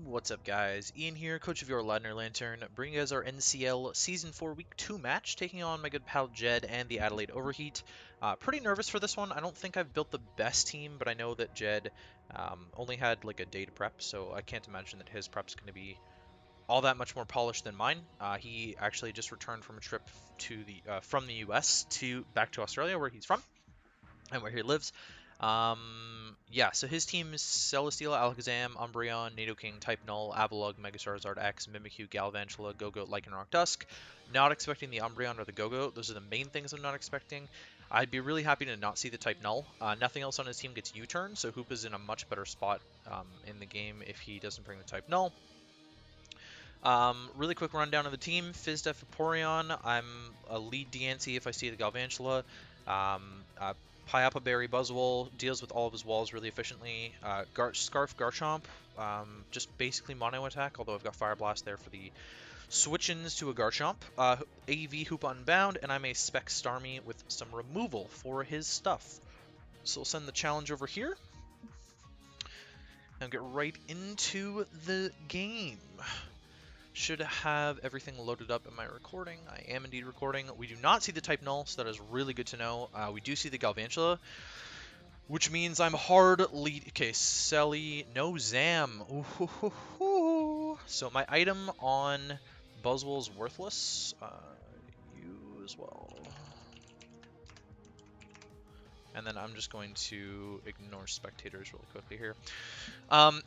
What's up, guys? Ian here, coach of your Ladner Lanturn, bringing you guys our NCL Season 4 Week 2 match, taking on my good pal Jed and the Adelaide Overheat. Pretty nervous for this one. I don't think I've built the best team, but I know that Jed only had like a day to prep, so I can't imagine that his prep's going to be all that much more polished than mine. He actually just returned from a trip to the from the US to back to Australia, where he's from and where he lives. Yeah, so his team is Celesteela, Alakazam, Umbreon, Nidoking, Type Null, Avalugg, Mega Charizard X, Mimikyu, Galvantula, Go-Goat, Lycanroc-Dusk. Not expecting the Umbreon or the Go-Goat. Those are the main things I'm not expecting. I'd be really happy to not see the Type Null. Nothing else on his team gets U-turn, so Hoopa's in a much better spot in the game if he doesn't bring the Type Null. Really quick rundown of the team. Fizdef Vaporeon. I'm a lead DNC if I see the Galvantula. Payapa Berry BuzzSWOLE deals with all of his walls really efficiently. Scarf Garchomp, just basically mono attack, although I've got Fire Blast there for the switch-ins to a Garchomp. AV Hoopa-Unbound, and I may spec Starmie with some removal for his stuff. So we'll send the challenge over here and get right into the game. Should have everything loaded up in my recording. I am indeed recording. We do not see the Type Null, so that is really good to know. We do see the Galvantula, which means I'm hard lead. Okay, Selly, no Zam. Ooh. So my item on BuzzSWOLE is worthless. You as well. And then I'm just going to ignore spectators really quickly here.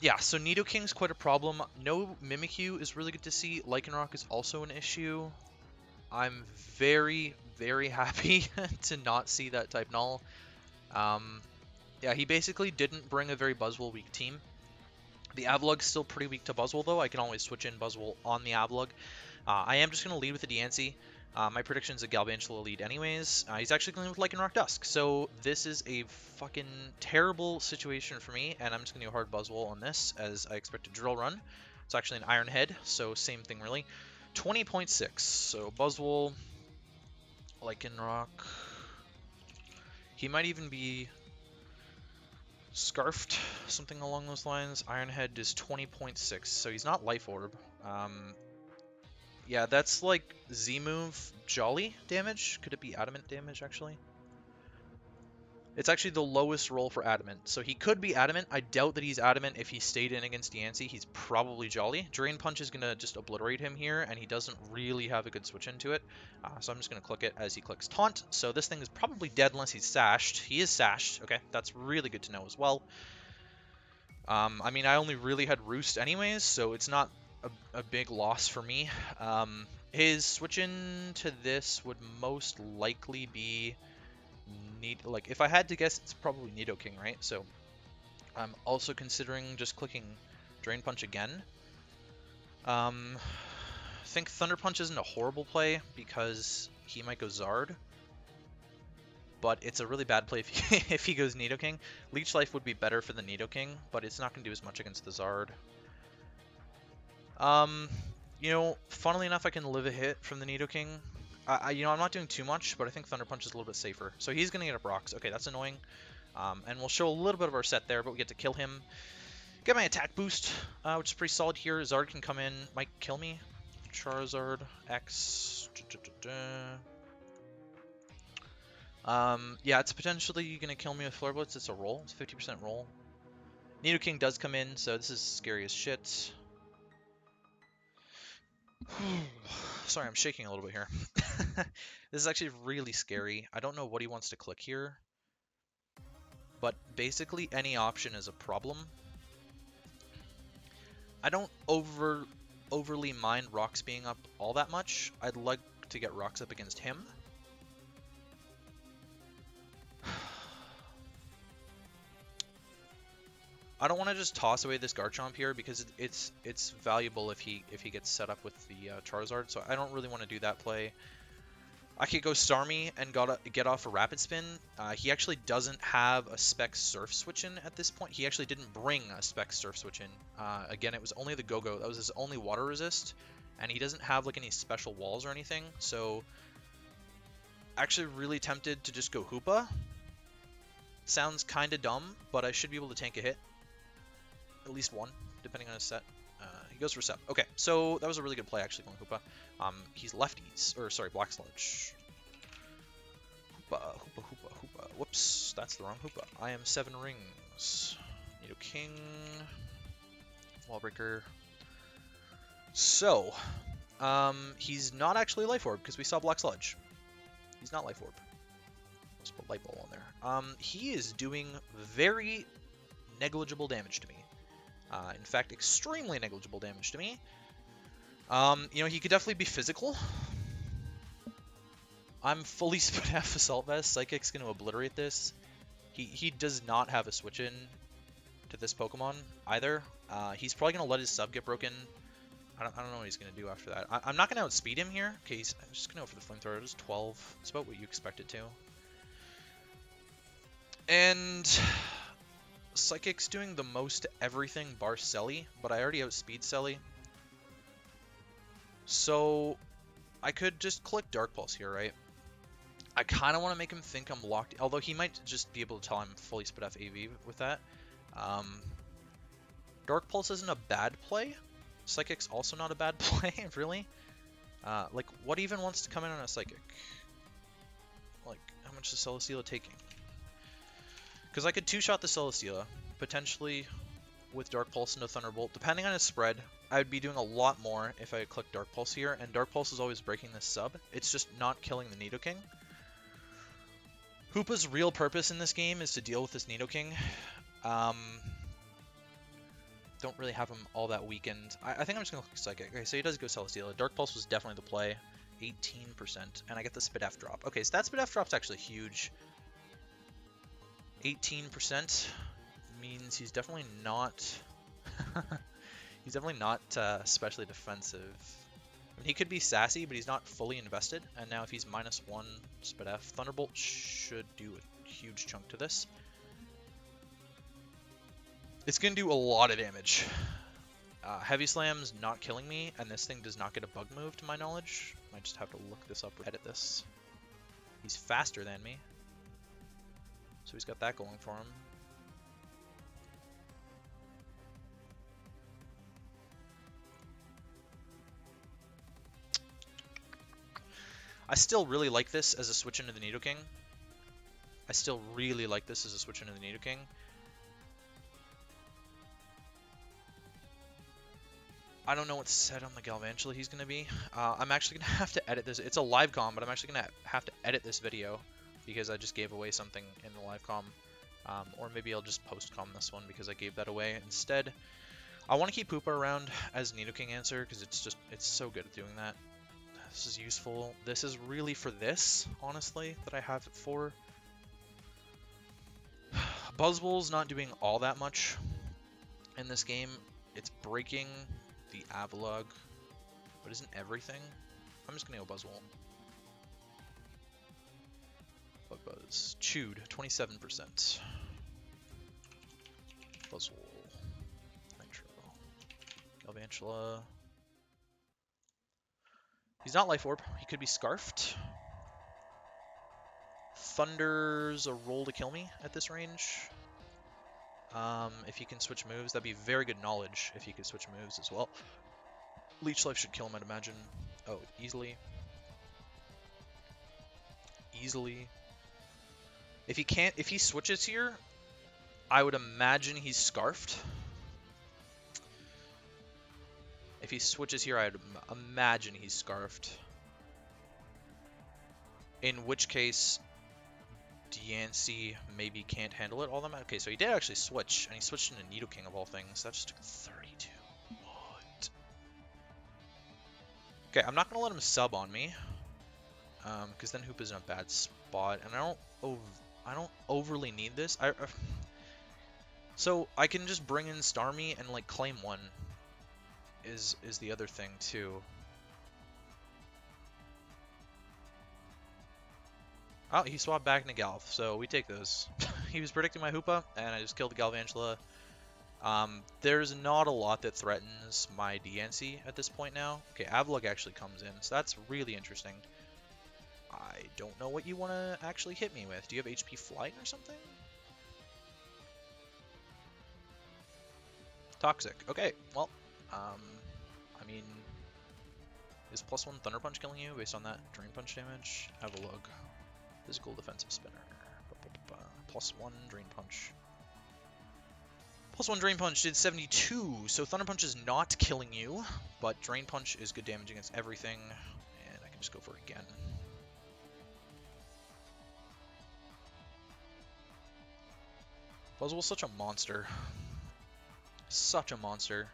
Yeah, so Nidoking's quite a problem. No Mimikyu is really good to see. Lycanroc is also an issue. I'm very, very happy to not see that Type Null. Yeah, he basically didn't bring a very BuzzSWOLE weak team. The Avalug's still pretty weak to BuzzSWOLE, though. I can always switch in BuzzSWOLE on the Avalugg. I am just going to lead with the DNC. My prediction's a Galvantula lead anyways. He's actually going with Lycanroc-Dusk, so this is a fucking terrible situation for me, and I'm just going to go hard BuzzSWOLE on this, as I expect a Drill Run. It's actually an Iron Head, so same thing really. 20.6, so BuzzSWOLE, Lycanroc. He might even be Scarfed, something along those lines. Iron Head is 20.6, so he's not Life Orb. Yeah, that's like Z-move Jolly damage. Could it be Adamant damage, actually? It's actually the lowest roll for Adamant. So he could be Adamant. I doubt that he's Adamant if he stayed in against Yancey. He's probably Jolly. Drain Punch is going to just obliterate him here, and he doesn't really have a good switch into it. So I'm just going to click it as he clicks Taunt. So this thing is probably dead unless he's sashed. He is sashed. Okay, that's really good to know as well. I mean, I only really had Roost anyways, so it's not a big loss for me. His switch into this would most likely be like if I had to guess, it's probably Nidoking, right? So I'm also considering just clicking Drain Punch again. I think Thunder Punch isn't a horrible play because he might go Zard, but it's a really bad play if he goes Nidoking. Leech Life would be better for the Nidoking, but it's not going to do as much against the Zard. You know, funnily enough, I can live a hit from the Nidoking. You know, I'm not doing too much, but I think Thunder Punch is a little bit safer. So he's going to get up rocks. Okay, that's annoying. And we'll show a little bit of our set there, but we get to kill him. Get my attack boost, which is pretty solid here. Zard can come in, might kill me. Charizard X. Yeah, it's potentially going to kill me with Flare Blitz. It's a roll. It's a 50% roll. Nidoking does come in, so this is scary as shit. Sorry, I'm shaking a little bit here. This is actually really scary. I don't know what he wants to click here, but basically any option is a problem. I don't overly mind rocks being up all that much. I'd like to get rocks up against him. I don't want to just toss away this Garchomp here because it's valuable if he gets set up with the Charizard, so I don't really want to do that play. I could go Starmie and get off a Rapid Spin. He actually doesn't have a Spec Surf switch in at this point. He actually didn't bring a Spec Surf switch in. Again, it was only the Go-Go. That was his only water resist, and he doesn't have like any special walls or anything, so actually really tempted to just go Hoopa. Sounds kind of dumb, but I should be able to tank a hit. At least one, depending on his set. He goes for Sep. Okay, so that was a really good play, actually, going Hoopa. He's lefties, or sorry, Black Sludge. Hoopa, Hoopa, Hoopa, Hoopa. Whoops, that's the wrong Hoopa. I am 7 rings. Nidoking. Wallbreaker. So, he's not actually Life Orb, because we saw Black Sludge. He's not Life Orb. Let's put Light Ball on there. He is doing very negligible damage to me. In fact, extremely negligible damage to me. You know, he could definitely be physical. I'm fully split half Assault Vest. Psychic's going to obliterate this. He does not have a switch in to this Pokemon either. He's probably going to let his sub get broken. I don't know what he's going to do after that. I'm not going to outspeed him here. Okay, I'm just going to go for the Flamethrower. It's 12. It's about what you expect it to. And Psychic's doing the most everything bar Selly, but I already outspeed Selly. So I could just click Dark Pulse here, right? I kind of want to make him think I'm locked, although he might just be able to tell I'm fully spit off AV with that. Dark Pulse isn't a bad play. Psychic's also not a bad play, really. Like, what even wants to come in on a Psychic? Like, how much is Celesteela taking? Because I could two-shot the Celesteela, potentially with Dark Pulse into Thunderbolt. Depending on his spread, I would be doing a lot more if I click Dark Pulse here, and Dark Pulse is always breaking this sub. It's just not killing the Nidoking. Hoopa's real purpose in this game is to deal with this Nidoking. Don't really have him all that weakened. I think I'm just going to click Psychic. Okay, so he does go Celesteela. Dark Pulse was definitely the play. 18%. And I get the Spit F drop. Okay, so that Spit F drop's actually huge. 18% means he's definitely not... he's definitely not especially defensive. I mean, he could be sassy, but he's not fully invested. And now if he's -1 Spit F, Thunderbolt should do a huge chunk to this. It's going to do a lot of damage. Heavy Slam's not killing me, and this thing does not get a bug move to my knowledge. Might just have to look this up or edit this. He's faster than me. So he's got that going for him. I still really like this as a switch into the Nidoking. I still really like this as a switch into the Nidoking. I don't know what set on the Galvantula he's going to be. I'm actually going to have to edit this. It's a live comm, but I'm actually going to have to edit this video because I just gave away something in the live comm. Or maybe I'll just post-comm this one because I gave that away instead. I want to keep Hoopa around as Nidoking answer because it's so good at doing that. This is useful. This is really for this, honestly, that I have it for. BuzzSWOLE's not doing all that much in this game. It's breaking the Avalugg, but isn't everything? I'm just gonna go BuzzSWOLE. Buzz. Chewed, 27%. BuzzSWOLE. Nitro. Galvantula. He's not Life Orb. He could be Scarfed. Thunder's a roll to kill me at this range. If he can switch moves, that'd be very good knowledge if he could switch moves as well. Leech Life should kill him, I'd imagine. Oh, easily. Easily. If he switches here, I would imagine he's Scarfed. If he switches here, I'd imagine he's Scarfed. In which case, Diancie maybe can't handle it all that much. Okay, so he did actually switch, and he switched into Nidoking of all things. That just took 32. What? Okay, I'm not going to let him sub on me, because then Hoopa's in a bad spot, and I don't overly need this. So I can just bring in Starmie and like claim one. Is the other thing too. Oh, he swapped back into Galv, so we take those. He was predicting my Hoopa, and I just killed the Galvantula. There's not a lot that threatens my Diancie at this point now. Okay, Avalugg actually comes in, so that's really interesting. I don't know what you want to actually hit me with. Do you have HP Flight or something? Toxic. Okay, well, I mean, is +1 Thunder Punch killing you based on that Drain Punch damage? Have a look. Physical defensive spinner. +1 Drain Punch. +1 Drain Punch did 72, so Thunder Punch is not killing you, but Drain Punch is good damage against everything, and I can just go for it again. BuzzSWOLE's such a monster. Such a monster.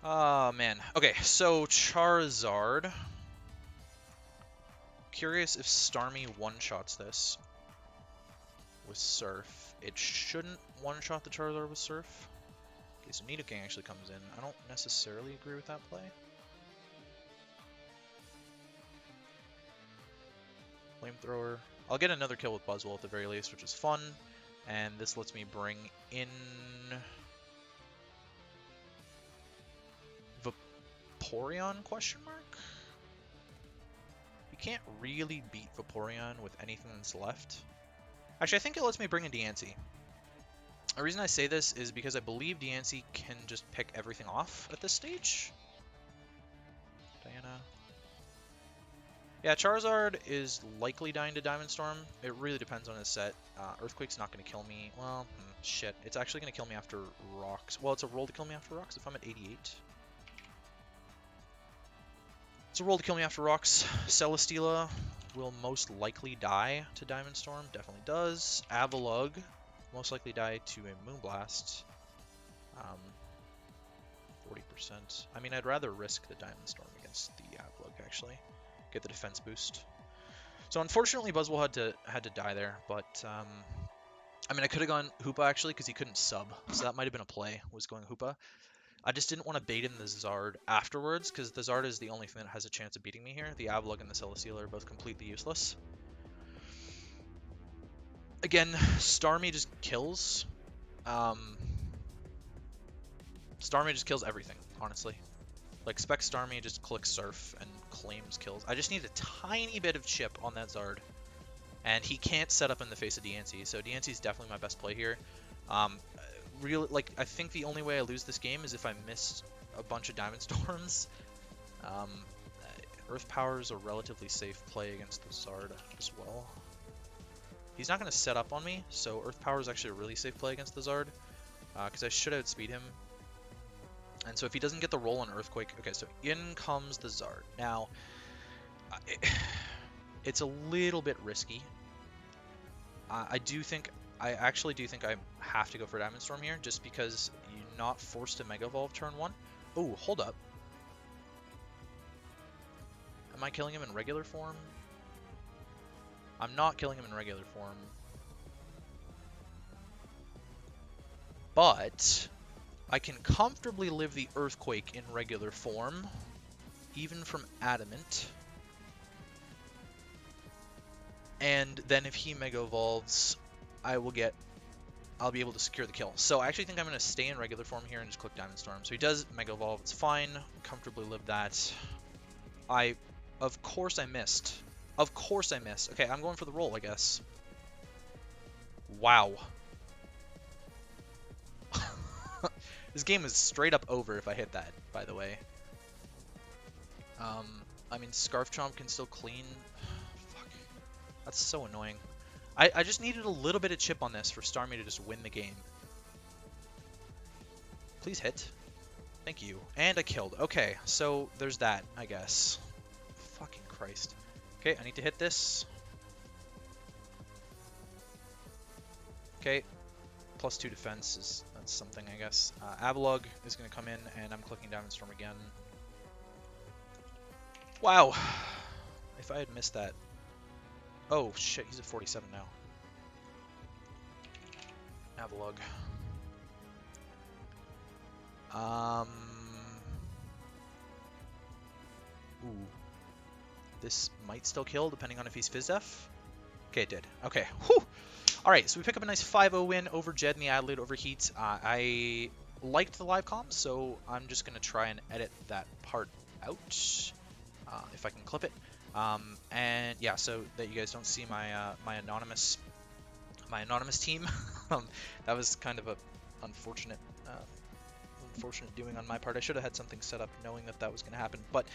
Oh, man. Okay, so Charizard. Curious if Starmie one-shots this with Surf. It shouldn't one-shot the Charizard with Surf. Okay, so Nidoking actually comes in. I don't necessarily agree with that play. Flamethrower. I'll get another kill with BuzzSWOLE at the very least, which is fun. And this lets me bring in Vaporeon, question mark? You can't really beat Vaporeon with anything that's left. Actually, I think it lets me bring in Diancie. The reason I say this is because I believe Diancie can just pick everything off at this stage. Diana. Yeah, Charizard is likely dying to Diamond Storm. It really depends on his set. Earthquake's not going to kill me. Well, shit. It's actually going to kill me after Rocks. Well, it's a roll to kill me after Rocks if I'm at 88. It's a roll to kill me after Rocks. Celesteela will most likely die to Diamond Storm. Definitely does. Avalugg most likely die to a Moonblast. 40%. I mean, I'd rather risk the Diamond Storm against the Avalugg, actually. Get the defense boost. So unfortunately, BuzzSWOLE had to die there, but I mean, I could have gone Hoopa actually because he couldn't sub, so that might have been a play. Was going Hoopa. I just didn't want to bait in the Zard afterwards because the Zard is the only thing that has a chance of beating me here. The Avalugg and the Celesteela are both completely useless. Again, Starmie just kills. Starmie just kills everything, honestly. Like, Spec Starmie just clicks Surf and claims kills. I just need a tiny bit of chip on that Zard. And he can't set up in the face of Diancie, so Diancie's definitely my best play here. Like, I think the only way I lose this game is if I miss a bunch of Diamond Storms. Earth Power is a relatively safe play against the Zard as well. He's not going to set up on me, so Earth Power is actually a really safe play against the Zard. Because I should outspeed him. And so if he doesn't get the roll on Earthquake... Okay, so in comes the Zard. Now, it's a little bit risky. I actually do think I have to go for Diamond Storm here, just because you're not forced to Mega Evolve turn 1. Oh, hold up. Am I killing him in regular form? I'm not killing him in regular form. But I can comfortably live the Earthquake in regular form, even from Adamant. And then if he Mega Evolves, I'll be able to secure the kill. So I actually think I'm going to stay in regular form here and just click Diamond Storm. So he does Mega Evolve, it's fine. Comfortably live that. Of course I missed. Of course I missed. Okay, I'm going for the roll, I guess. Wow. This game is straight up over if I hit that, by the way. I mean, Scarf Chomp can still clean. Fuck. That's so annoying. I just needed a little bit of chip on this for Starmie to just win the game. Please hit. Thank you. And I killed. Okay, so there's that, I guess. Fucking Christ. Okay, I need to hit this. Okay. +2 defense is that's something, I guess. Avalugg is going to come in, and I'm clicking Diamond Storm again. Wow. If I had missed that. Oh, shit, he's at 47 now. Avalugg. Ooh. This might still kill, depending on if he's Fizz-Def. Okay, it did. Okay. Whew! Alright, so we pick up a nice 5-0 win over Jed in the Adelaide Overheat. I liked the live comms, so I'm just going to try and edit that part out, if I can clip it. And yeah, so that you guys don't see my my anonymous team. That was kind of a unfortunate unfortunate doing on my part. I should have had something set up knowing that that was going to happen. But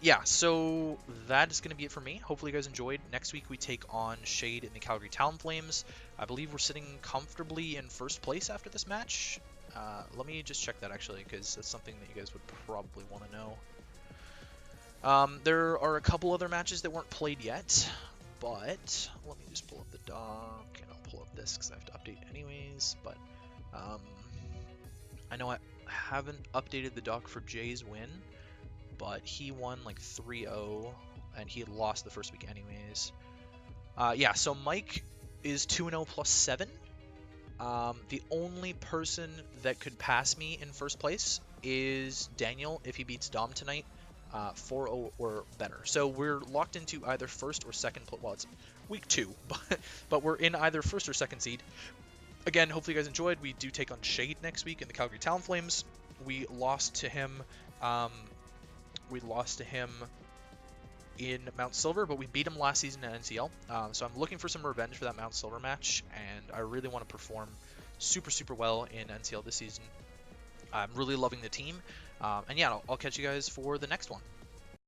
yeah, so that is going to be it for me. Hopefully you guys enjoyed. Next week we take on Shade in the Calgary Talonflames. I believe we're sitting comfortably in first place after this match. Let me just check that actually, because that's something that you guys would probably want to know. There are a couple other matches that weren't played yet, but let me just pull up the doc, and I'll pull up this because I have to update anyways. But I know I haven't updated the doc for Jay's win, but he won like 3-0, and he had lost the first week anyways. Yeah, so Mike is 2-0 plus 7. The only person that could pass me in first place is Daniel if he beats Dom tonight, 4-0 or better. So we're locked into either first or second. Well, it's week 2, but we're in either first or second seed. Again, hopefully you guys enjoyed. We do take on Shade next week in the Calgary Talonflames. We lost to him. In Mount Silver, but we beat him last season at NCL. So I'm looking for some revenge for that Mount Silver match, and I really want to perform super well in NCL this season. I'm really loving the team, and yeah, I'll catch you guys for the next one.